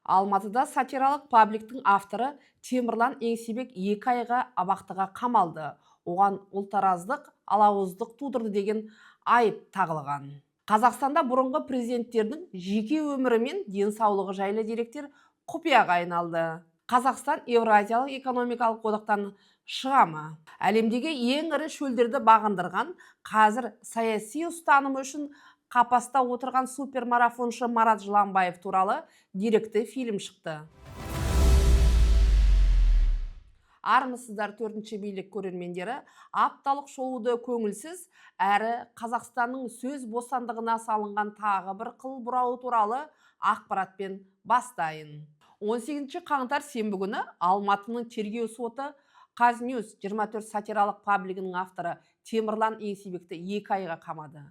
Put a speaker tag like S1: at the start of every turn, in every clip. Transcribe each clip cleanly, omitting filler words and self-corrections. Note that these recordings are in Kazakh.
S1: Алматыда сатиралық пабликтің авторы Темірлан Еңсебек 2 айға абақтыға қамалды. Оған ұлтараздық, алауыздық тудырды деген айып тағылған. Қазақстанда бұрынғы президенттердің жеке өмірі мен денсаулығы жайлы деректер құпияға айналды. Қазақстан Еуразиялық экономикалық одақтан шыға ма? Әлемдегі ең ірі шөлдерді бағындырған, қазір саяси ұстанымы үшін қапаста отырған супермарафоншы Марат Жыланбаев туралы деректі фильм шықты. Армысыздар, төртінші билік көрермендері. Апталық шоуды көңілсіз әрі Қазақстанның сөз бостандығына салынған тағы бір қыл бұрауы туралы ақпаратпен бастайын. 18 қаңтар сенбі күні Алматының тергеу соты Қазньюз 24 сатиралық паблигінің авторы Темірлан Еңсебекті 2 айға қамады.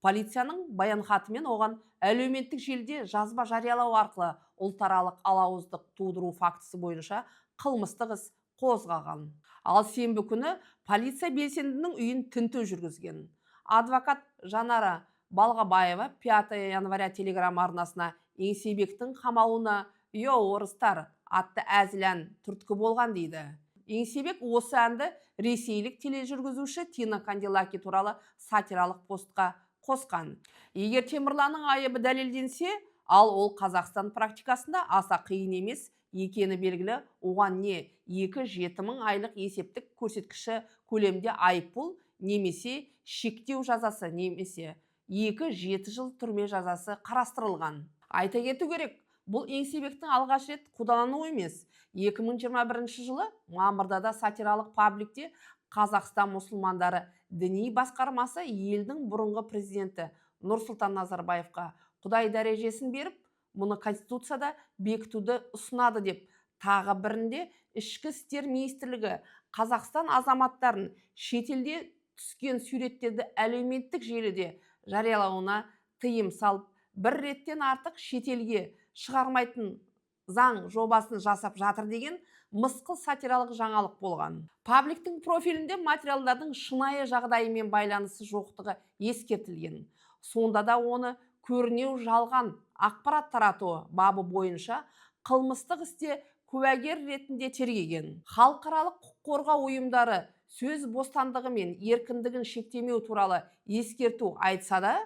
S1: Полицияның баянхатымен оған әлеуметтік желіде жазба жариялау арқылы ұлтаралық алауыздық тудыру фактісі бойынша қылмыстық іс қозғаған. Ал сенбі күні полиция белсендінің үйін тінту жүргізген. Адвокат Жанара Балғабаева 5 января телеграм арнасына Еңсебектің қамауына «Йо, орыстар» атты әзіл ән түрткі болған дейді. Еңсебек осы әнді ресейлік тележүргізуші Тина Канделаки туралы сатиралық постқа қосқан. Егер Темірланның айыбы дәлелденсе, ал ол Қазақстан практикасында аса қиын емес екені белгілі, оған не 2-7 мың айлық есептік көрсеткіші көлемде айыппұл немесе шектеу жазасы немесе 2-7 жыл түрме жазасы қарастырылған. Айта кету керек, бұл Еңсебектің алғаш рет қудалануы емес. 2021 жылы мамырда да сатиралық пабликте Қазақстан мұсылмандары діни басқармасы елдің бұрынғы президенті Нұрсұлтан Назарбаевқа Құдай дәрежесін беріп, мұны Конституцияда бекітуді ұсынады деп, тағы бірінде Ішкі істер министрлігі Қазақстан азаматтарын шетелде түскен суреттерді әлеуметтік желіде жариялауына тыйым салып, бір реттен артық шетелге шығармайтын заң жобасын жасап жатыр деген мысқыл сатиралық жаңалық болған. Пабликтің профилінде материалдардың шынайы жағдайымен байланысы жоқтығы ескертілген. Сонда да оны көрінеу жалған ақпарат таратуы бабы бойынша қылмыстық істе куәгер ретінде тергеген. Халықаралық құқық қорғау ұйымдары сөз бостандығы мен еркіндігін шектемеу туралы ескерту айтса да,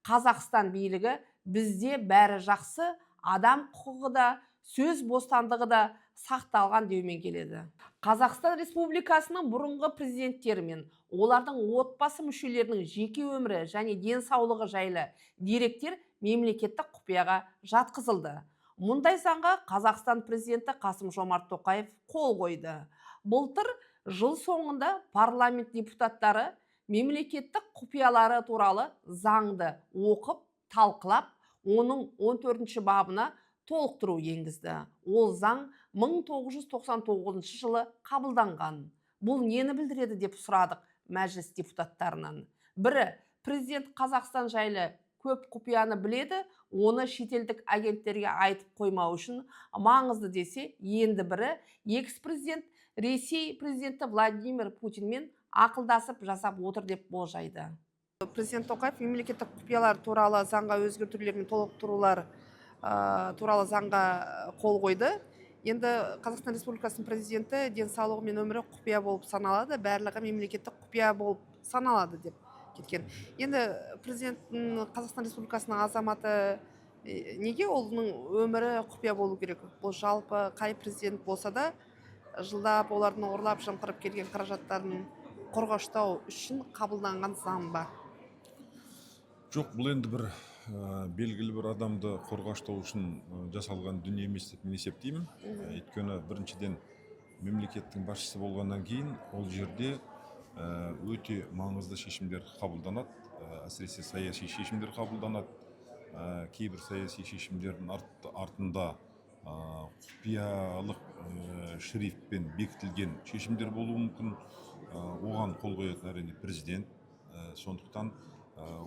S1: Қазақстан билігі бізде бәрі жақсы, адам құқығы да, сөз бостандығы да сақталған деумен келеді. Қазақстан Республикасының бұрынғы президенттері мен олардың отбасы мүшелерінің жеке өмірі және денсаулығы жайлы деректер мемлекеттік құпияға жатқызылды. Мұндай заңға Қазақстан президенті Қасым-Жомарт Тоқаев қол қойды. Былтыр жыл соңында парламент депутаттары мемлекеттік құпиялары туралы заңды оқып, талқылап, оның 14 бабына толықтыру енгізді. Ол заң 1999 жылы қабылданған. Бұл нені білдіреді деп сұрадық мәжіліс депутаттарынан. Бірі, президент Қазақстан жайлы көп құпияны біледі, оны шетелдік агенттерге айтып қоймау үшін маңызды десе, енді бірі, экс-президент Ресей президенті Владимир Путинмен ақылдасып жасап отыр деп болжайды. Президент Тоқаев мемлекеттік құпиялар туралы заңға өзгертулер мен толықтырулар туралы заңға қол қойды. Енді Қазақстан Республикасының президенті денсаулығы мен өмірі құпия болып саналады, барлығы мемлекеттік құпия болып саналады деп кеткен. Енді президенттің Қазақстан Республикасының азаматы неге оның өмірі құпия болу керек? Бұл жалпы қай президент болса да жылдап олардың ұрлап жымқырып келген қаражаттарын қорғаштау үшін қабылданған заң ба?
S2: Жоқ, бұл енді бір белгілі бір адамды қорғаштау үшін жасалған дүние емес деп мен есептеймін. Өйткені біріншіден мемлекеттің басшысы болғаннан кейін ол жерде өте маңызды шешімдер қабылданады, әсіресе саяси шешімдер қабылданады. Кейбір саяси шешімдердің артында құпиялық шрифтпен бекітілген шешімдер болуы мүмкін. Оған қол қоятын әрине президент. Сондықтан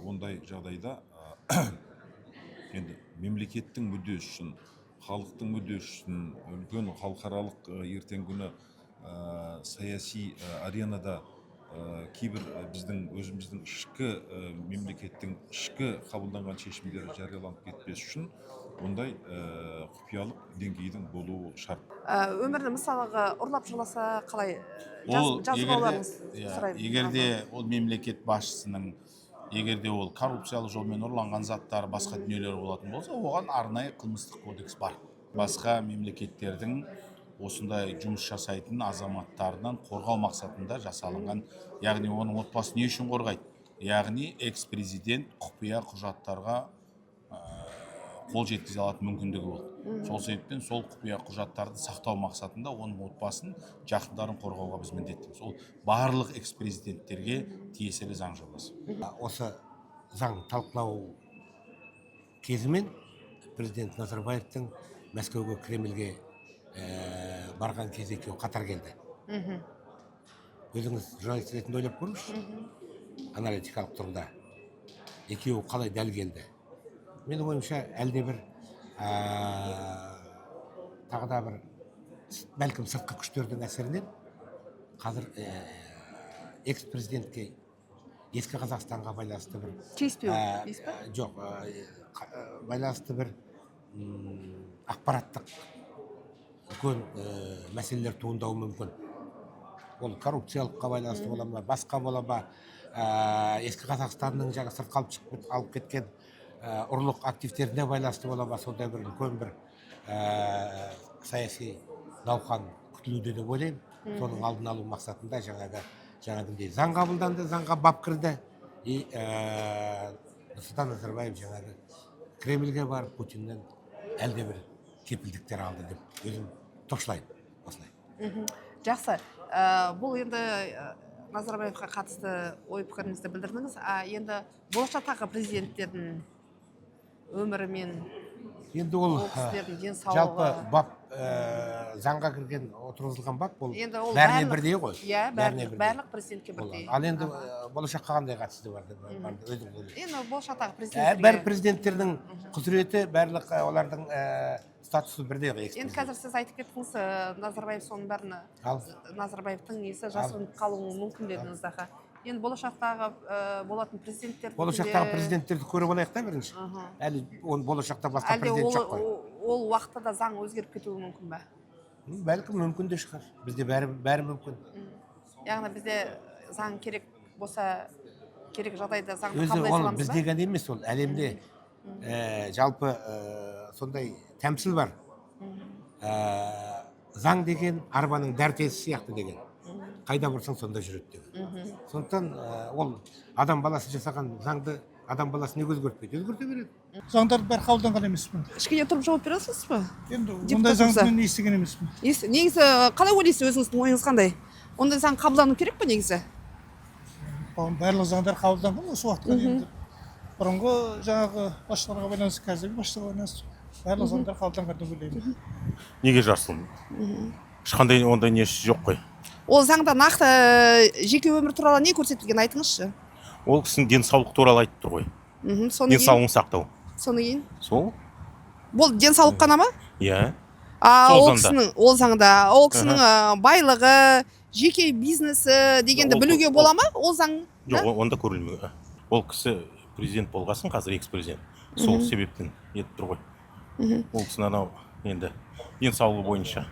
S2: ондай жағдайда енді мемлекеттің мүддесі үшін, халықтың мүддесі үшін, үлкен халықаралық ертеңгі күні саяси аренада кейбір біздің өзіміздің ішкі мемлекеттің ішкі қабылданған шешімдері жарияланып кетпес үшін ондай құпиялық деңгейдің болуы шарт.
S1: Өмірді мысалға ұрлап жоласа қалай
S3: Ол
S1: жазып аларыңыз сұраймын.
S3: егерде ол мемлекет басшысының егерде ол коррупциялық жолмен ұрланған заттар, басқа дүниелер болатын болса, оған арнайы қылмыстық кодекс бар. Басқа мемлекеттердің осындай жұмыс жасайтын азаматтарынан қорғау мақсатында жасалынған, яғни оның отбасын не үшін қорғайды? Яғни экс-президент құпия құжаттарға қол жеткізе алатын мүмкіндігі болды. Сол себептен сол құпия құжаттарды сақтау мақсатында оның отбасын, жақындарын қорғауға біз міндеттіміз. Ол барлық экс-президенттерге тиесілі заң жобасы.
S4: Осы заң талқылау кезімен президент Назарбаевтың Мәскеуге, Кремльге барған кезде екеуі қатар келді. Өзіңіз журналист ретінде ойлап көріңізші, аналитикалық тұрғыда екеуі қалай дәл келді. Менің ойымша әлде бір тағы да бір бәлкім сыртқы күштердің әсерінен қазір экс-президентке ескі Қазақстанға байланысты бір
S1: Тиіспеу дейсіз ба?
S4: жоқ, байланысты бір ақпараттық үлкен мәселелер туындауы мүмкін. Ол коррупциялыққа байланысты бола ма, басқа бола ма, ескі Қазақстанның жаңа сыртқа алып кеткен ұрлық активтеріне байланысты бола ма, сондай бір үлкен бір саяси науқан күтілуде деп ойлаймын. Соның алдын алу мақсатында жаңағындай заң қабылданды, заңға бап кірді. И Нұрсұлтан Назарбаев жаңағы Кремльге барып Путиннен әлде бір кепілдіктер алды деп өзім топшылаймын. Осылай.
S1: Жақсы. Бұл енді Назарбаевқа қатысты ой пікіріңізді білдірдіңіз. Енді болашақтағы президенттердің өмірі мен
S4: Енді ол
S1: кісілердің денсаулығы,
S4: жалпы бап заңға кірген отырғызылған бап ол
S1: енді ол
S4: бәріне бірдей ғой.
S1: Иә, барлық президентке бірдей.
S4: Ал енді болашаққа қандай қатысты бар деп өзім ойлаймын.
S1: Енді болашақтағы
S4: Бәр
S1: президенттерге
S4: президенттердің құзыреті, барлық олардың статусы бірдей ғой.
S1: енді қазір сіз айтып кеттіңіз, Назарбаев соның бәріне Назарбаевтың несі жасырынып қалуы мүмкін дедіңіз дағы. Енді болашақтағы болатын президенттердің
S4: Болашақтағы президенттерді көріп алайық та бірінші. Әлі болашақта басқа президент жоқ қой.
S1: Ол уақытта да заң өзгеріп кетуі мүмкін бе?
S4: Бәлкім мүмкін де шығар. Бізде бәрі мүмкін.
S1: Яғни бізде заң керек болса, керек жағдайда заңды
S4: Өзі
S1: қабылдай
S4: ол
S1: саламыз ба?
S4: бізде ғана емес, ол әлемде жалпы сондай тәмсіл бар. Заң деген арбаның дәртесі сияқты деген. Қайда бұрсаң сонда жүреді деген. Сондықтан ол адам баласы жасаған заңды адам баласы неге өзгертпейді? Өзгерте береді.
S5: Заңдарды бәрі қабылданған емеспін.
S1: Кішкене тұрып жауап бере аласыз ба?
S5: Енді ондай заңды мен естіген емеспін.
S1: Негізі қалай ойлайсыз, өзіңіздің ойыңыз қандай? Ондай заң қабылдану керек пе негізі?
S5: Барлық заңдар қабылданған осы уақытқа дейін. Бұрынғы жаңағы басшыларға байланысты, қазіргі басшыларға байланысты барлық заңдар қабылданған деп ойлаймын.
S6: Неге жасылын? Ешқандай ондай несі жоқ қой.
S1: Ол заңда нақты жеке өмір туралы не көрсетілген, айтыңызшы.
S6: Ол кісінің денсаулық туралы айтып тұр ғой. Денсаулығын сақтау.
S1: Соны кейін?
S6: Сол?
S1: Бұл денсаулық қана ма?
S6: Иә.
S1: Ол заңда, ол кісінің байлығы, жеке бизнесі дегенді білуге бола ма? Ол заң?
S6: Жоқ, онда көрілмеу. Ол кісі президент болғасын, қазір экс-президент. Сол себептен етіп тұр ғой. Ол кісінің анау енді денсаулығы бойынша.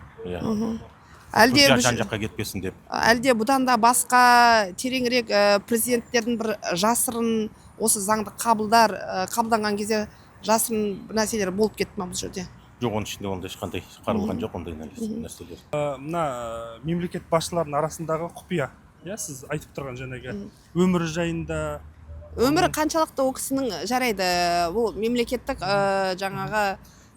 S6: Жан-жаққа кетпесін деп.
S1: Әлде бұдан да басқа тереңірек президенттердің бір жасырын осы заңды қабылданған кезде жасырын нәрселер болып кетті ма бұл жерде?
S6: Жоқ, оның ішінде онда ешқандай қаралған жоқ ондай нәрселер.
S5: Мына мемлекет басшыларының арасындағы құпия, сіз айтып тұрған жаңағы өмірі жайында.
S1: Өмірі қаншалықты ол кісінің жарайды? Бұл мемлекеттік жаңағы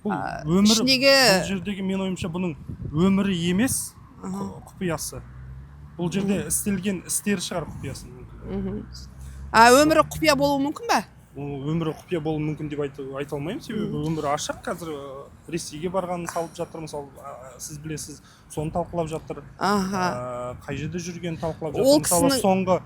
S1: ішіндегі...
S5: Бұл жердегі мен ойымша бұның өмірі емес құпиясы. Бұл жерде істелген істері шығар құпиясы.
S1: Өмірі құпия болуы мүмкін бе?
S5: Өмірі құпия болуы мүмкін деп айта алмаймын, себебі өмірі ашық. Қазір Ресейге барғанын салып жатыр, мысалы, сіз білесіз, соны талқылап жатыр. Қай жерде жүргенін талқылап жатыр. Мысалы, соңғы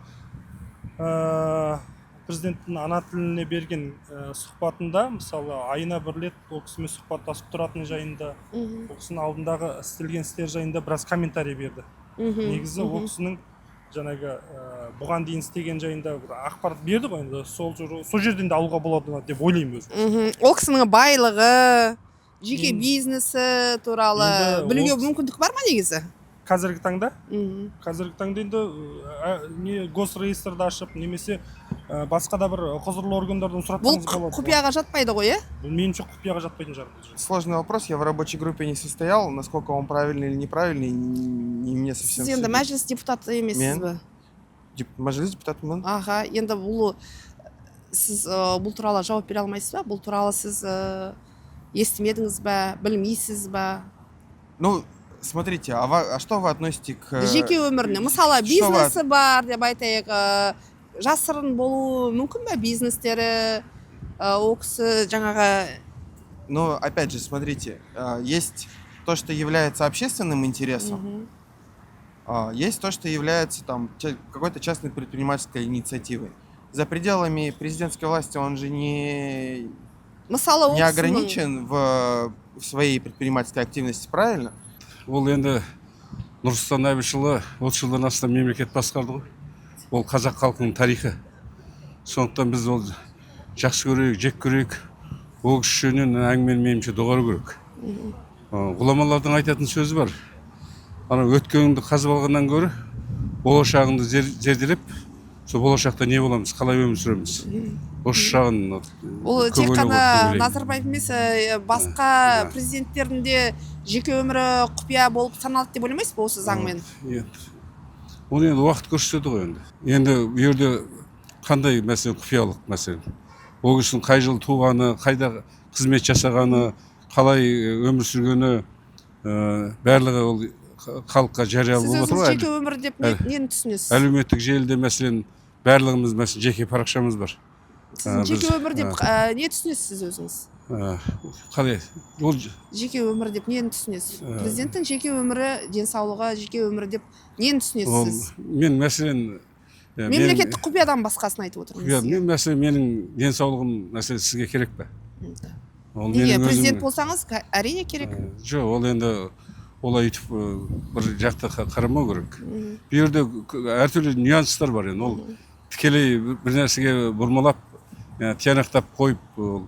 S5: президенттің ана тіліне берген сұхбатында, мысалы, айына бір рет ол кісімен сұхбаттасып тұратын жайында, ол кісінің алдындағы істелген істер жайында біраз комментарий берді. Негізі ол кісінің жаңағы бұған дейін істеген жайында бір ақпарат берді ғой, енді сол жерден де алуға болады деп ойлаймын өзім.
S1: Ол кісінің байлығы, жеке
S5: Енді-
S1: бизнесі туралы
S5: Енді
S1: білуге
S5: ол-
S1: мүмкіндік бар ма негізі?
S5: Қазіргі таңда енді не госреестрді ашып немесе басқа да бір құзырлы органдардан
S1: Бұл
S5: сұратсаңыз болады.
S1: құпияға жатпайды ғой, иә?
S5: Бұл меніңше құпияға жатпайтын жағдай.
S7: Сложный вопрос, я в рабочей группе не состоял, насколько он правильный или неправильный, не мне совсем
S1: Сіз енді
S7: судить.
S1: мәжіліс депутаты емессіз
S7: Мен?
S1: бі?
S7: Мәжіліс депутатымын.
S1: Аға, енді бұл сіз бұл туралы жауап бере алмайсыз ба? Бұл туралы сіз естімедіңіз ба, білмейсіз ба?
S7: Ну, смотрите, а что вы относите к...
S1: Жеке өміріне, мысалы
S7: Что вы-
S1: бизнесі бар деп айтайық, жасырын болуы мүмкін ба бизнестері, ол кісі жаңағы
S7: Ну, опять же, смотрите, есть то, что является общественным интересом, есть то, что является там какой-то частной предпринимательской инициативой. За пределами президентской власти он же не
S1: мысалы ол кісінің
S7: ограничен в своей предпринимательской активности, правильно?
S8: Ол енді Нұрсұлтан Әбішұлы 30 жылдан астам мемлекет басқарды ғой. Ол қазақ халқының тарихы. Сондықтан біз ол жақсы көрейік, жек көрейік. Ол кісі жөнінен әңгімені меніңше доғару керек. Ғұламалардың айтатын сөзі бар. Ана өткеніңді қазып алғаннан гөрі болашағыңды зерделеп, сол болашақта не боламыз, қалай өмір сүреміз. Осы жағын
S1: ол
S8: көп
S1: тек
S8: ойлау керек деп
S1: қана
S8: ойлаймын.
S1: Назарбаев емес, басқа президенттердің де жеке өмірі құпия болып саналады деп ойламайсыз ба осы заңмен?
S8: Оны енді уақыт көрсетеді ғой енді. Енді бұл жерде қандай мәселе құпиялық мәселе. Ол кісінің қай жылы туғаны, қайда қызмет жасағаны, қалай өмір сүргені, барлығы ол халыққа жария
S1: Сіз
S8: болып отыр
S1: өзіңіз
S8: ғой.
S1: жеке өмір деп нені түсінесіз?
S8: Әлеуметтік желіде мәселен барлығымыз мәселен жеке парақшамыз бар.
S1: Сіз жеке
S8: біз-
S1: өмір деп не түсінесіз сіз өзіңіз?
S8: Қалай? Ол
S1: Жеке өмір деп нені түсінесіз? Президенттің жеке өмірі, денсаулығы, жеке өмірі деп нені түсінесіз сіз?
S8: мен мәселен
S1: Мемлекеттік құпиядан басқасын айтып отырмын сізге.
S8: мен мәселен менің денсаулығым мәселе сізге керек пе? Ол
S1: Неге
S8: менің
S1: президент
S8: өзім-
S1: болсаңыз әрине керек.
S8: Жоқ, ол енді олай өйтіп бір жақты қарамау керек. Бұл жерде әртүрлі нюанстар бар енді. Ол тікелей бір нәрсеге бұрмалап, тиянақтап қойып, ол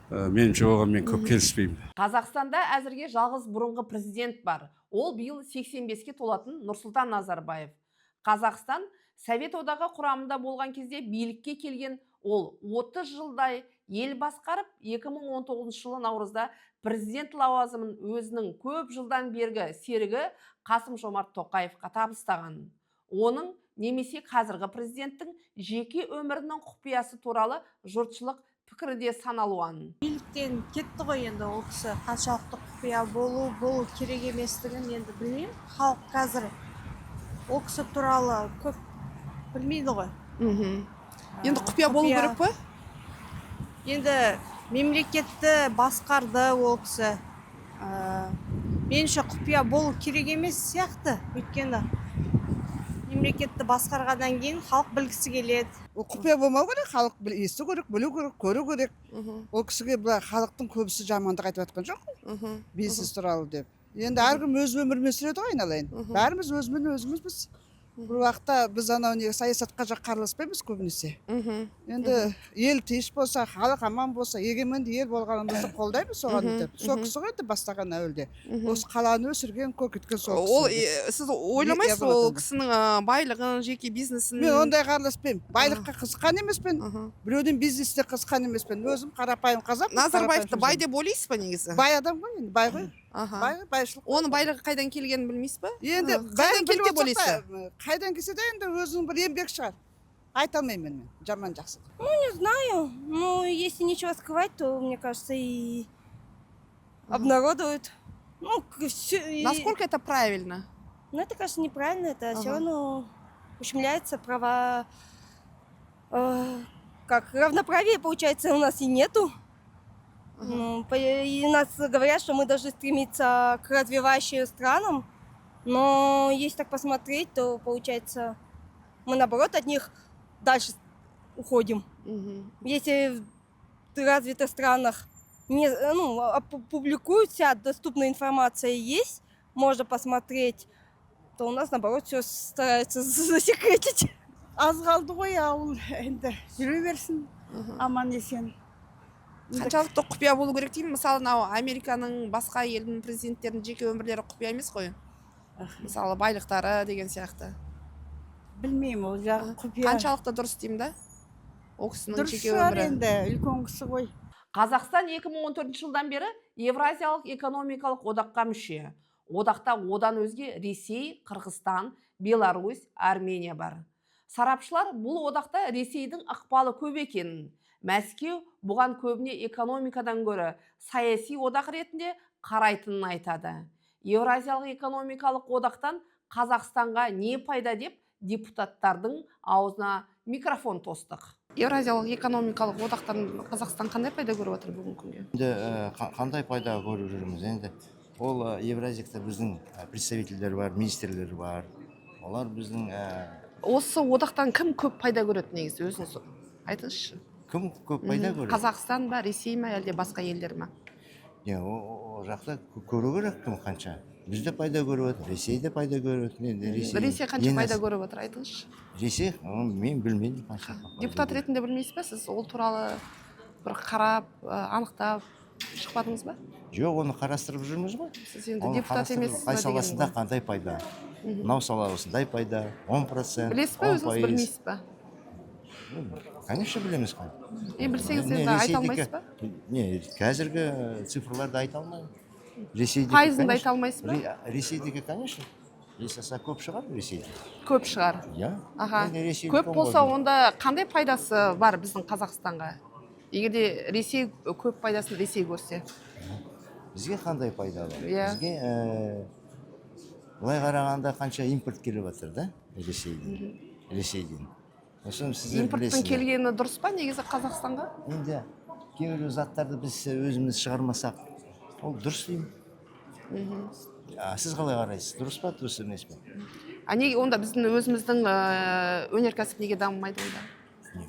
S8: меніңше оған мен көп келіспеймін.
S1: Қазақстанда әзірге жалғыз бұрынғы президент бар. Ол биыл 85-ке толатын Нұрсұлтан Назарбаев. Қазақстан Совет одағы құрамында болған кезде билікке келген ол 30 жылдай ел басқарып, 2019 жылы наурызда президент лауазымын өзінің көп жылдан бергі серігі Қасым Жомарт Тоқаевқа табыстаған. Оның немесе қазіргі президенттің жеке өмірінің құпиясы туралы жұртшылық пікірі де саналуан.
S9: Биліктен кетті ғой енді ол кісі, қаншалықты құпия болу керек еместігін енді білмеймін. Халық қазір ол кісі туралы көп білмейді ғой.
S1: Енді құпия болу керек пе?
S9: Енді мемлекетті басқарды ол кісі. Меніңше құпия болу керек емес сияқты. Өйткені мемлекетті басқарғаннан кейін халық білгісі келеді.
S10: Ол құпия болмау керек, халық есту керек, білу керек, көру керек. Ол кісіге былай халықтың көбісі жамандық айтып жатқан жоқ қой, бизнес туралы деп. Енді әркім өз өмірімен сүреді ғой айналайын. Бәріміз өзімен өзімізбіз. Бір уақытта біз анау неге саясатқа жақ араласпаймыз көбінесе. Енді ел тыныш болса, халық аман болса, егеменді ел болғанымызды қолдаймыз соған деп. Сол кісі ғой енді бастаған әуелде. Осы қаланы өсірген, көкіткен сол
S1: Ол
S10: кісі.
S1: сіз ойламайсыз
S10: Иә,
S1: ол
S10: болатын.
S1: кісінің байлығын, жеке бизнесін?
S10: Мен ондайға араласпаймын. Байлыққа қызыққан емеспін. Біреудің бизнесіне қызыққан емеспін. Өзім қарапайым қазақ.
S1: Назарбаевты бай деп ойлайсыз ба негізі?
S10: Бай адам ғой енді, бай ғой. Бай, байшылық.
S1: Оның байлығы қайдан келгенін білмейсіз ба?
S10: Енді
S1: қайдан келді деп
S10: біліп
S1: ойлайсыз?
S10: отырсақ та, қайдан келсе де енді өзінің бір еңбек шығар. Айта алмаймын мен, жаман жақсы.
S9: Не знаю, ну если нечего скрывать, то мне кажется и обнародуют. Ну,
S1: Насколько это правильно?
S9: Ну, это, конечно, неправильно, это все равно ущемляется права, как равноправия, получается, у нас и нету. Ну, и нас говорят, что мы должны стремиться к развивающим странам, но если так посмотреть, то, получается, мы, наоборот, от них дальше уходим. Если в развитых странах публикуют, вся доступная информация есть, можно посмотреть, то у нас наоборот все стараются засекретить.
S10: Аз қалды ғой ауыл енді жүре берсін аман есен.
S1: қаншалықты құпия болу керек деймін. Мысалы мынау Американың басқа елдің президенттерінің жеке өмірлері құпия емес қой. Мысалы байлықтары деген сияқты.
S10: Білмеймін ол жағы құпия.
S1: Қаншалықты дұрыс деймін да? Ол кісінің
S10: Дұрыс
S1: жеке
S10: шығар
S1: өмірі.
S10: енді үлкен кісі ғой.
S1: Қазақстан 2014 жылдан бері Евразиялық экономикалық одаққа мүше. Одақта одан өзге Ресей, Қырғызстан, Беларусь, Армения бар. Сарапшылар бұл одақта Ресейдің ықпалы көп екенін, Мәскеу бұған көбіне экономикадан гөрі саяси одақ ретінде қарайтынын айтады. Евразиялық экономикалық одақтан Қазақстанға не пайда деп депутаттардың аузына микрофон тостық. Евразиялық экономикалық одақтан Қазақстан қандай пайда көріп отыр бүгінгі күнге?
S11: Енді қандай пайда көріп жүрміз енді ол Евразиякта біздің представительдер бар, министрлер бар. Олар біздің
S1: Осы одақтан кім көп пайда көреді негізі, өзіңіз айтыңызшы.
S11: кім көп пайда көреді?
S1: Қазақстан ба, Ресей ма, әлде басқа елдер ма?
S11: Ол жақта көру керек кім қанша. Біз де пайда көріп отыр, Ресей де пайда көріп отыр.
S1: Ресей қанша пайда көріп отыр, айтыңызшы.
S11: Ресей, мен білмеймін қанша.
S1: Депутат ретінде білмейсіз ба сіз? Ол туралы бір қарап, анықтап шықпадыңыз ба?
S11: Жоқ, оны қарастырып жүрміз ғой.
S1: Сіз енді депутат емессіз ба
S11: Қай
S1: деген
S11: саласында
S1: ғой.
S11: қандай пайда? Мынау сала осындай пайда, 10%,
S1: Білесіз ба, өзіңіз
S11: 10%.
S1: білмейсіз ба?
S11: Конечно, білеміз қой.
S1: Білсеңіз енді айта алмайсыз ба?
S11: Не, қазіргі цифрларды айта алмаймын. Ресейдегі,
S1: Пайызын да
S11: конечно,
S1: айта алмайсыз ба?
S11: Ресейдегі, конечно. Ресейса көп шығар Ресейде.
S1: Көп шығар.
S11: Иә.
S1: Аха.
S11: Енді Ресей
S1: Көп
S11: үлкен
S1: болса,
S11: ғой.
S1: онда қандай пайдасы бар біздің Қазақстанға? Егерде Ресей көп пайдасын Ресей көрсе.
S11: Бізге қандай пайда бар?
S1: Иә.
S11: Бізге былай қарағанда қанша импорт келіп жатыр да Ресейден. Осыны сіздер
S1: Импорттың
S11: білесіздер.
S1: келгені дұрыс па негізі Қазақстанға?
S11: Енді кейбір заттарды біз өзіміз шығармасақ, ол дұрыс деймін. Сіз қалай қарайсыз? Дұрыс па, дұрыс емес пе?
S1: Неге онда біздің өзіміздің өнеркәсіп неге дамымайды онда?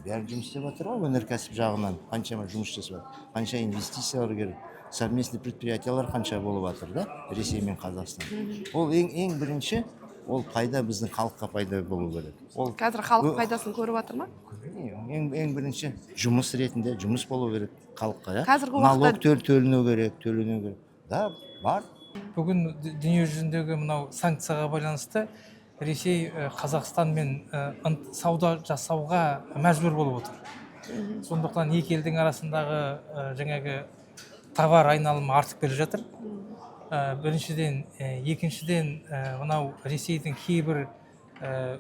S11: Бәрі жұмыс істеп жатыр ғой өнеркәсіп жағынан. Қаншама жұмыс жасап жатыр. Қанша инвестициялар керек. Совместный предприятиялар қанша болып жатыр да, Ресей мен Қазақстан. Ол ең бірінші, ол пайда біздің халыққа пайда болу керек.
S1: Қазір халық пайдасын көріп жатыр ма?
S11: Ең бірінші жұмыс ретінде жұмыс болу керек халыққа,
S1: Қазіргі
S11: налог төлену керек. Да, бар.
S12: Бүгін дүние жүзіндегі мынау санкцияға байланысты Ресей Қазақстанмен сауда жасауға мәжбүр болып отыр. Сондықтан екі елдің арасындағы жаңағы товар айналымы артып келе жатыр. Біріншіден, екіншіден мынау Ресейдің кейбір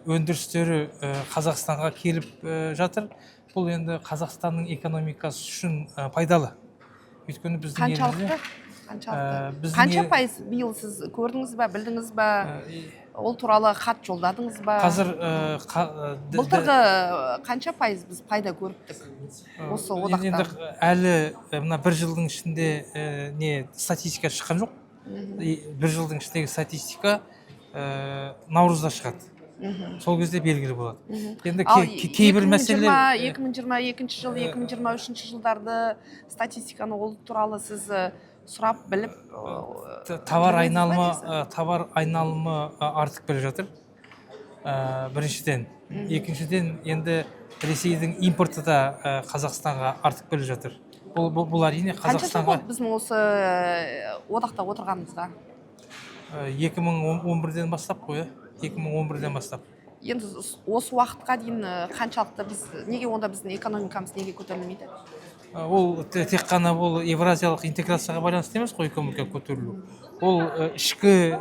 S12: өндірістері Қазақстанға келіп жатыр. Бұл енді Қазақстанның экономикасы үшін пайдалы. Өйткені біздің елімізде
S1: Қанша пайыз биыл сіз көрдіңіз ба, білдіңіз ба? Ол туралы хат жолдадыңыз ба?
S12: Қазір
S1: былтырғы қанша пайыз біз пайда көріптік осы одақтан?
S12: Әлі мына бір жылдың ішінде статистика шыққан жоқ. Бір жылдың ішіндегі статистика наурызда шығады. Сол кезде белгілі болады. Енді кейбір мәселелер
S1: 2022 жыл, 2023 жылдарды статистиканы ол туралы сіз сұрап біліп
S12: товар айналымы артып келе жатыр. Біріншіден, екіншіден енді Ресейдің импорты да Қазақстанға артып келе жатыр. Бұл әрине Қазақстанға
S1: біздің осы одақта отырғанымызға
S12: 2011-ден бастап қой, 2011-ден бастап.
S1: Енді осы уақытқа дейін қаншалықты неге онда біздің экономикамыз неге көтерілмейді?
S12: Ол тек қана бұл евразиялық интеграцияға байланысты емес қой экономика көтерілу. Ол ішкі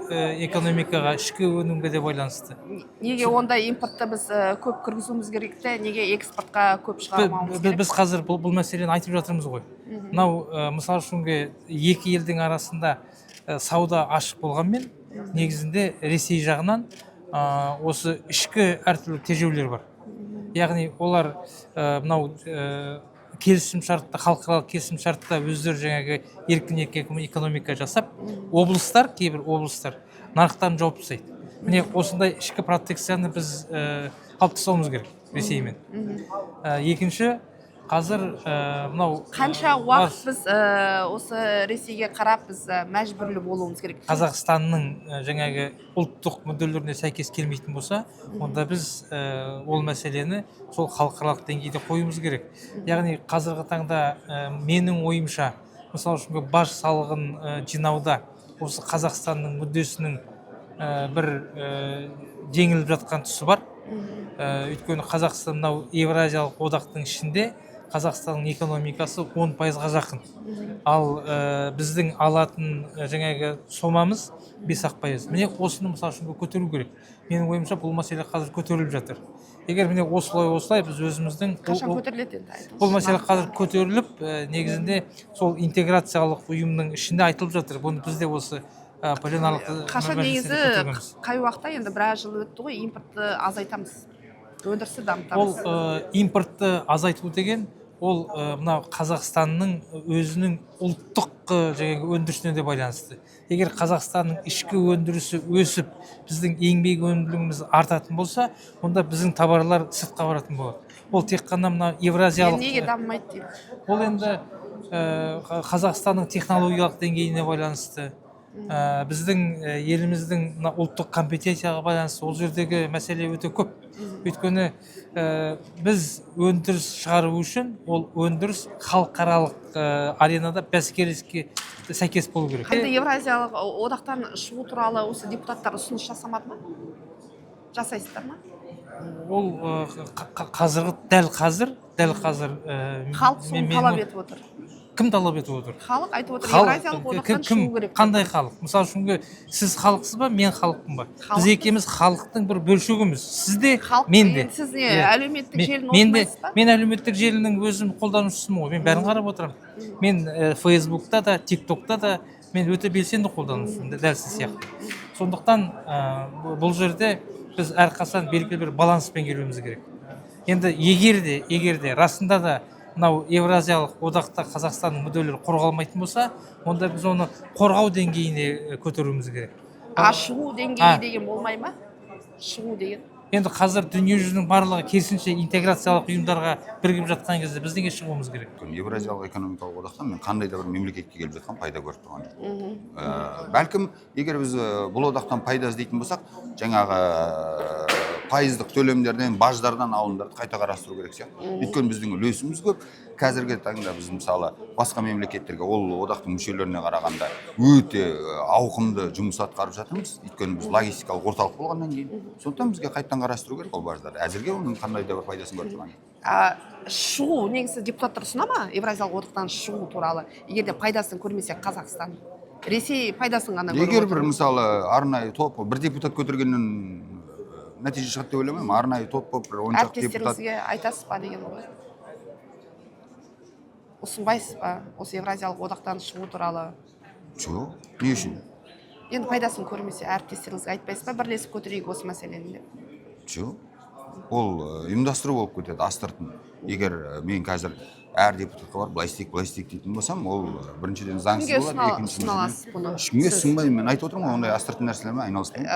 S12: экономикаға, ішкі өнімге де байланысты.
S1: Неге онда импортты біз көп кіргізуіміз керек те, неге экспортқа көп шығармауымыз керек?
S12: Біз қазір бұл мәселені айтып жатырмыз ғой. Мынау мысал үшін екі елдің арасында сауда ашық болғанмен, негізінде Ресей жағынан осы ішкі әртүрлі тежеулер бар. Яғни олар мынау келісім шартта, халықаралық келісім шартта өздері жаңағы еркін экономика жасап, кейбір облыстар нарықтарын жауып тастайды. Міне осындай ішкі протекцияны біз алып тастауымыз керек Ресеймен. Екінші, қазір мынау
S1: қанша уақыт біз осы Ресейге қарап біз мәжбүрлі болуымыз керек?
S12: Қазақстанның жаңағы ұлттық мүдделеріне сәйкес келмейтін болса, онда біз ол мәселені сол халықаралық деңгейде қоюымыз керек. Яғни қазіргі таңда менің ойымша, мысалы үшін баж салығын жинауда осы Қазақстанның мүддесінің бір жеңіліп жатқан тұсы бар. Өйткені Қазақстан мынау Евразиялық одақтың ішінде Қазақстанның экономикасы 10%-ға жақын. Ал біздің алатын жаңағы сомамыз 5-ақ%. Міне осыны мысалы үшін көтеру керек. Менің ойымша бұл мәселе қазір көтеріліп жатыр. Егер міне осылай біз өзіміздің
S1: Қашан көтеріледі енді айтыңызшы?
S12: бұл мәселе қазір көтеріліп, негізінде сол интеграциялық ұйымның ішінде айтылып жатыр. Бұны біз де осы пленарлық
S1: Қашан
S12: мәжілісінде
S1: негізі
S12: көтергенбіз.
S1: қай уақытта енді біраз жыл өтті ғой, импортты азайтамыз, өндірісті дамытамыз.
S12: Ол импортты азайту деген ол мына Қазақстанның өзінің ұлттық жаңағы өндірісіне де байланысты. Егер Қазақстанның ішкі өндірісі өсіп, біздің еңбек өнімділігіміз артатын болса, онда біздің товарлар сыртқа баратын болады. Ол тек қана мына евразиялық
S1: Неге дамымайды дейді?
S12: ол енді Қазақстанның технологиялық деңгейіне байланысты, біздің еліміздің ұлттық компетенцияға байланысты, ол жердегі мәселе өте көп. Өйткені біз өндіріс шығару үшін ол өндіріс халықаралық аренада бәсекелестікке сәйкес болу керек.
S1: Енді Евразиялық одақтан шығу туралы осы депутаттар ұсыныс жасамады ма? Жасайсыздар ма?
S12: Ол дәл қазір
S1: халық соны талап етіп отыр.
S12: Кім талап етіп отыр?
S1: Халық айтып отыр, Евразиялық одақтан шығу керек.
S12: Қандай халық? Мысалы үшін сіз халықсыз ба, мен халықпын ба? Біз екеуміз халықтың бір бөлшегіміз. Сіз де, мен де.
S1: Сіз не әлеуметтік желіні оқымайсыз ба?
S12: Мен әлеуметтік желінің өзім қолданушысымын ғой. Мен бәрін қарап отырамын. Мен Фейсбукта да, ТикТокта да мен өте белсенді қолданушымын, дәл сіз сияқты. Сондықтан бұл жерде біз әрқашан белгілі бір баланспен келуіміз керек. Енді егер де расында да мынау Евразиялық одақта Қазақстанның мүдделері қорғалмайтын болса, онда біз оны қорғау деңгейіне көтеруіміз керек.
S1: Шығу деңгейі деген болмай ма? Шығу деген.
S12: Енді қазір дүние жүзінің барлығы керісінше интеграциялық ұйымдарға бірігіп жатқан кезде біз неге шығуымыз керек?
S3: Евразиялық экономикалық одақтан мен қандай да бір мемлекетке келіп жатқан пайда көріп тұрған жоқпын. Бәлкім егер біз бұл одақтан пайда іздейтін болсақ, жаңағы пайыздық төлемдерден, баждардан алымдарды қайта қарастыру керек сияқты. Өйткені біздің үлесіміз көп. Қазіргі таңда біз мысалы басқа мемлекеттерге, ол одақтың мүшелеріне қарағанда өте ауқымды жұмыс атқарып жатырмыз. Өйткені біз логистикалық орталық болғаннан кейін. Сондықтан бізге қайттан қарастыру керек ол баждарды. Әзірге оның қандай да бір пайдасын көріп тұрған жоқ.
S1: Шығу негізі депутаттар ұсына ма Евразиялық одақтан шығу туралы? Егер де пайдасын көрмесе Қазақстан, Ресей пайдасын ғана көріп отыр.
S3: Егер бір мысалы арнайы топ, бір депутат көтергеннен нәтиже шығады деп ойламаймын. Арнайы топ болып бір 10 шақты депутат.
S1: Әріптестеріңізге айтасыз ба деген ғой? Ұсынбайсыз ба осы Евразиялық одақтан шығу туралы?
S3: Жоқ, не үшін?
S1: Енді пайдасын көрмесе әріптестеріңізге айтпайсыз ба, бірлесіп көтерейік осы мәселені деп?
S3: Жоқ. Ол ұйымдастыру болып кетеді, астыртын. Егер мен қазір әр депутатқа барып былай істейік дейтін болсам, ол біріншіден заңсыз болады,
S1: екіншіден ұсыналасыз бұны?
S3: Ешкімге ұсынбаймын, мен айтып отырмын, ондай астыртын нәрселермен айналыспаймын.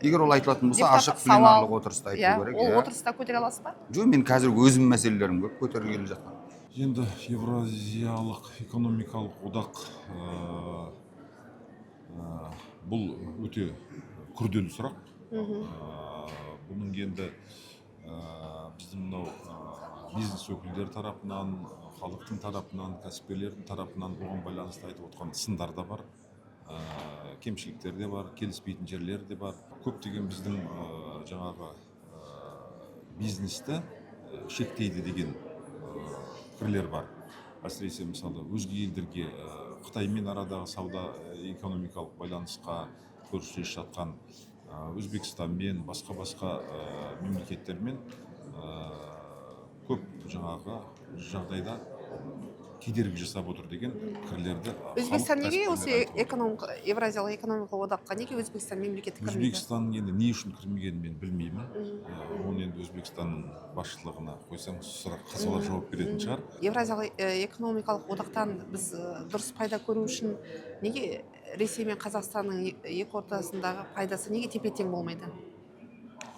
S3: Егер ол айтылатын болса, ашық пленарлық отырыста айту керек.
S1: Ол отырыста көтере аласыз ба?
S3: Жоқ, мен қазір өзім мәселелерім көп көтергелі жатқан.
S2: Енді Евразиялық экономикалық одақ бұл өте күрделі сұрақ. Бұның енді біздің мынау бизнес өкілдері тарапынан, халықтың тарапынан, кәсіпкерлердің тарапынан оған байланысты айтып отқан сындар да бар, кемшіліктер де бар, келіспейтін жерлер де бар. Көптеген біздің жаңағы бизнесті шектейді деген пікірлер бар. Әсіресе мысалы өзге елдерге Қытаймен арадағы сауда экономикалық байланысқа көрсетіліп жатқан Өзбекстанмен, басқа мемлекеттермен көп жаңағы жағдайда кедергі жасап отыр деген пікірлерді.
S1: Өзбекстан неге осы Евразиялық экономикалық одаққа неге Өзбекстан мемлекеті кірмейді?
S2: Өзбекстан енді не үшін кірмегенін мен білмеймін. Оны енді Өзбекстанның басшылығына қойсаң, сұраққа жауап беретін шығар.
S1: Евразиялық экономикалық одақтан біз дұрыс пайда көру үшін неге Ресей мен Қазақстанның екі ортасындағы пайдасы неге тепе-тең болмайды?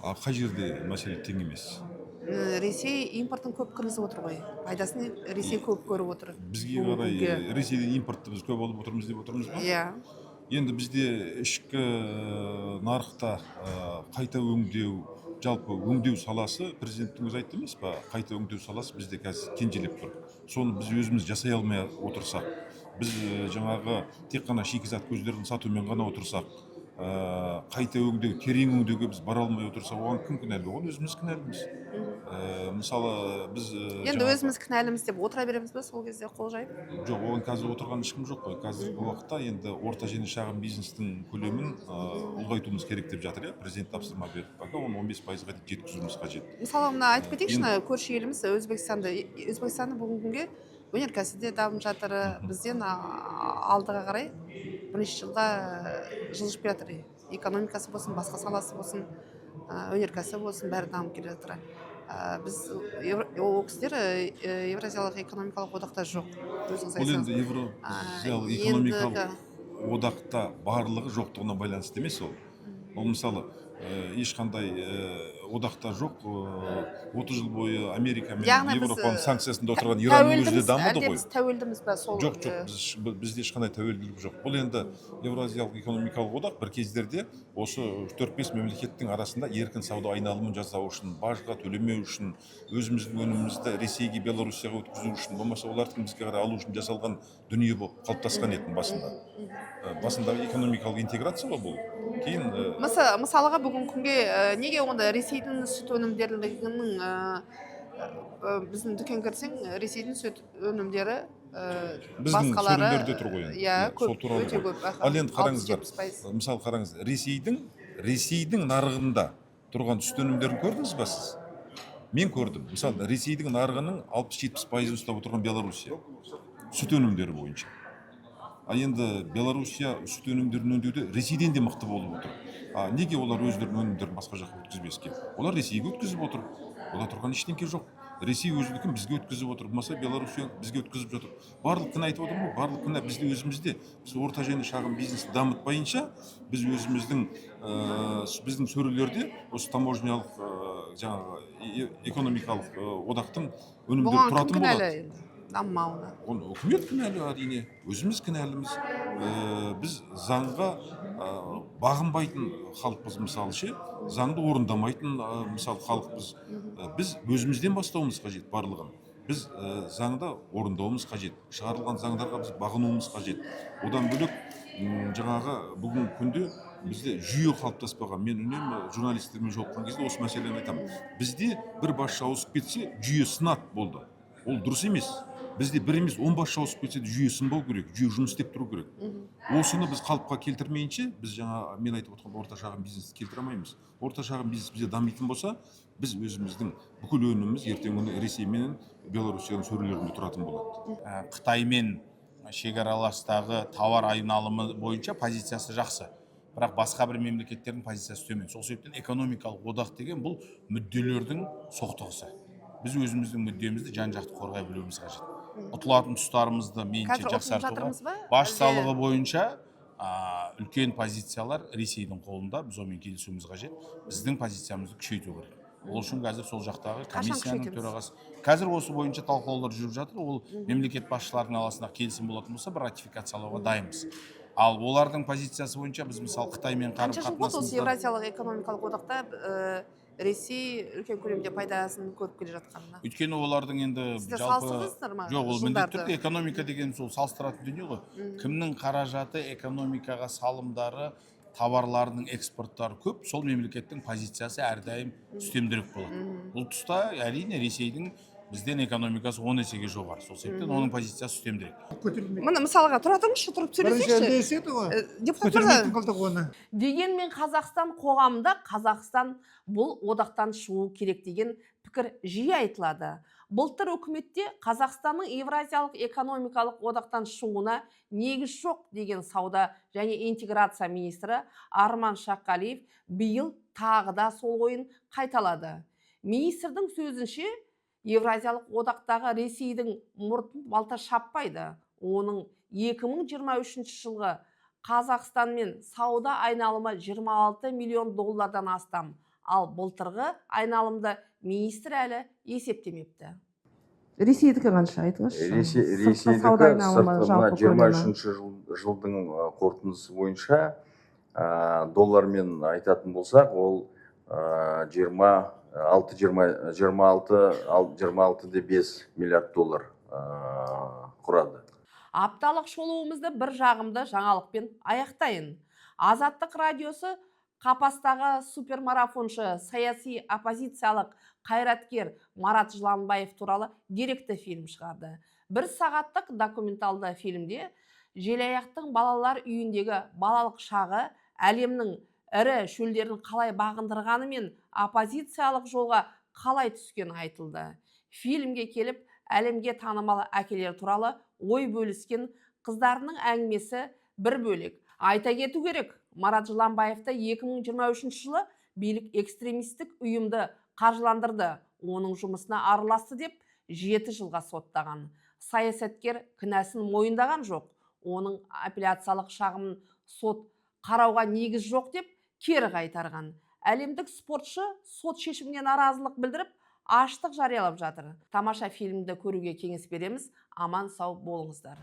S2: Қай жерде мәселе тең емес?
S1: Ресей импортын көп кіргізіп отыр ғой. Пайдасын Ресей көп көріп отыр.
S2: Бізге қарай Ресейден импортты біз көп алып отырмыз деп отырмыз ба?
S1: Иә.
S2: Енді бізде ішкі нарықта қайта өңдеу, жалпы өңдеу саласы, президенттің өзі айтты емес па, қайта өңдеу саласы бізде қазір кенжелеп тұр. Соны біз өзіміз жасай алмай отырсақ, біз жаңағы тек қана шикізат көздерін сатумен ғана отырсақ, қайта өңдеу, терең өңдеуге біз бара алмай отырсақ, оған кім кінәлі? Оған өзіміз кінәліміз. Мысалы біз
S1: Енді өзіміз кінәліміз деп отыра береміз бе сол кезде қол жайып?
S2: жоқ, оған қазір отырған ешкім жоқ қой. Қазіргі уақытта енді орта және шағын бизнестің көлемін ұлғайтуымыз керек деп жатыр, иә. Президент тапсырма берді. Пока оны 15%-ға дейін жеткізуіміз қажет.
S1: Мысалы мына айтып кетейікші, көрші еліміз Өзбекстанды бүгінгі күнге өнеркәсіпте дамып жатыр. Бізден алдыға қарай бірнеше жылда жылжып келе жатыр. Экономикасы болсын, басқа саласы болсын, өнеркәсібі болсын, бәрі дамып келе жатыр. Біз ол кісілер Евразиялық экономикалық одақта жоқ.
S2: Бұл енді Евразиялық экономикалық одақта барлығы жоқтығына байланысты емес ол. Ол мысалы ешқандай одақта жоқ, 30 жыл бойы Америка мен Европаның санкциясында отырған Иранның өзі де дамыды ғой.
S1: Біз тәуелдіміз бе сол?
S2: Жоқ, бізде ешқандай тәуелділік жоқ. Бұл енді Евразиялық экономикалық одақ бір кездерде осы 4-5 мемлекеттің арасында еркін сауда айналымын жасау үшін, бажға төлемеу үшін, өзіміздің өнімімізді Ресейге, Белоруссияға өткізу үшін, болмаса олардың бізге қарай алу үшін жасалған дүние болып қалыптасқан еді басында. Басындағы экономикалық интеграция ғой бұл. Кейін
S1: мысалға бүгінгі күнге неге онда Ресейдің сүт өнімдерінің біздің дүкен кірсең, Ресейдің сүт өнімдері
S2: біздің
S1: басқалары
S2: сөрелерде тұр ғой.
S1: Иә, көп, өте көп.
S2: Ал енді қараңыздар, мысалы қараңыз, Ресейдің нарығында тұрған сүт өнімдерін көрдіңіз ба сіз? Мен көрдім. Мысалы, Ресейдің нарығының 60-70% ұстап отырған Белоруссия сүт өнімдері бойынша. А енді Белоруссия сүт өнімдерін өңдеуде Ресейден де мықты болып отыр. Неге олар өздерінің өнімдерін басқа жаққа өткізбеске? Олар Ресейге өткізіп отыр. Олар тұрған ештеңке жоқ. Ресей өзінікін бізге өткізіп отыр. Болмаса Белоруссия бізге өткізіп жатыр. Барлық кінә айтып отырмын ғой, барлық кінә бізде өзімізде. Біз орта және шағын бизнесті дамытпайынша, біз біздің сөрелерде осы таможнялық жаңағы экономикалық одақтың өнімдері тұратын болады.
S1: Даммауына.
S2: Оны үкімет кінәлі, әрине, өзіміз кінәліміз. Біз заңға бағынбайтын халықпыз, мысалы ше, заңды орындамайтын мысалы халықпыз. Біз өзімізден бастауымыз қажет барлығын. Біз заңда орындауымыз қажет. Шығарылған заңдарға біз бағынуымыз қажет. Одан бөлек жаңағы бүгінгі күнде бізде жүйе қалыптаспаған. Мен үнемі журналистермен жолыққан кезде осы мәселені айтамын. Бізде бір басшы ауысып кетсе, жүйе сынады болды. Ол дұрыс емес. Бізде бір емес 10 басшы ауысып кетсе де жүйе сынбау керек, жүйе жұмыс істеп тұру керек. Осыны біз қалыпқа келтірмейінше, біз жаңа мен айтып отырған орта шағын бизнесті келтіре алмаймыз. Орта шағын бизнес бізде дамитын болса, біз өзіміздің бүкіл өніміміз ертең күні Ресей мен Белоруссияның сөрелерінде тұратын болады.
S3: Қытаймен шекараластағы тауар айналымы бойынша позициясы жақсы. Бірақ басқа бір мемлекеттердің позициясы төмен. Сол себептен экономикалық одақ деген бұл мүдделердің соқтығысы. Біз өзіміздің мүддемізді жан-жақты қорғай білуіміз қажет. Ұтылатын тұстарымызды мейлінше жақсартуға, баж салығы бойынша үлкен позициялар Ресейдің қолында, біз онымен келісуіміз қажет. Біздің позициямызды күшейту керек. Ол үшін қазір сол жақтағы комиссияның төрағасы. Қазір осы бойынша талқылаулар жүріп жатыр. Ол мемлекет басшыларының арасында келісім болатын болса, бір ратификациялауға дайынбыз. Ал олардың позициясы бойынша біз мысалы Қытаймен
S1: қарым-қатынасымызда Евразиялық экономикалық одақта Ресей үлкен көлемде пайдасын көріп келе жатқанына.
S3: Өйткені олардың енді
S1: жоқ,
S3: ол міндетті түрде экономика деген сол салыстыратын дүние ғой. Кімнің қаражаты, экономикаға салымдары, товарларының экспорттары көп, сол мемлекеттің позициясы әрдайым үстемдірек болады. Бұл тұста әрине Ресейдің бізден экономикасы 10 есеге жоғары. Сол себептен оның позициясы үстемдірек.
S1: Мына мысалға тұра тұрыңызшы, тұрып сөйлесейікші. Дегенмен Қазақстан қоғамында Қазақстан бұл одақтан шығу керек деген пікір жиі айтылады. Былтыр үкіметте Қазақстанның Евразиялық экономикалық одақтан шығуына негіз жоқ деген сауда және интеграция министрі Арман Шаққалиев биыл тағы да сол ойын қайталады. Министрдің сөзінше, Евразиялық одақтағы Ресейдің мұртын балта шаппайды. Оның 2023 жылғы Қазақстанмен сауда айналымы $26 миллион астам. ал былтырғы айналымды министр әлі есептемепті. Ресейдікі қанша айтыңызшы?
S13: Ресейдікі сыртқы мына 23-ші жылдың қорытындысы бойынша доллармен айтатын болсақ, ол 26,5 миллиард доллар құрады.
S1: Апталық шолуымызды бір жағымды жаңалықпен аяқтайын. Азаттық радиосы Қапастағы супермарафоншы, саяси оппозициялық қайраткер Марат Жыланбаев туралы деректі фильм шығарды. 1 сағаттық документалды фильмде Желаяқтың балалар үйіндегі балалық шағы әлемнің ірі шөлдерін қалай бағындырғаны мен оппозициялық жолға қалай түскені айтылды. Фильмге келіп, әлемге танымал әкелер туралы ой бөліскен қыздарының әңгімесі бір бөлек. Айта кету керек, Марат Жыланбаевты 2023 жылы билік экстремистік ұйымды қаржыландырды, оның жұмысына араласты деп 7 жылға соттаған. Саясаткер кінәсін мойындаған жоқ, оның апелляциялық шағымын сот қарауға негіз жоқ деп кері қайтарған. Әлемдік спортшы сот шешіміне наразылық білдіріп, аштық жариялап жатыр. Тамаша фильмді көруге кеңес береміз. Аман сау болыңыздар.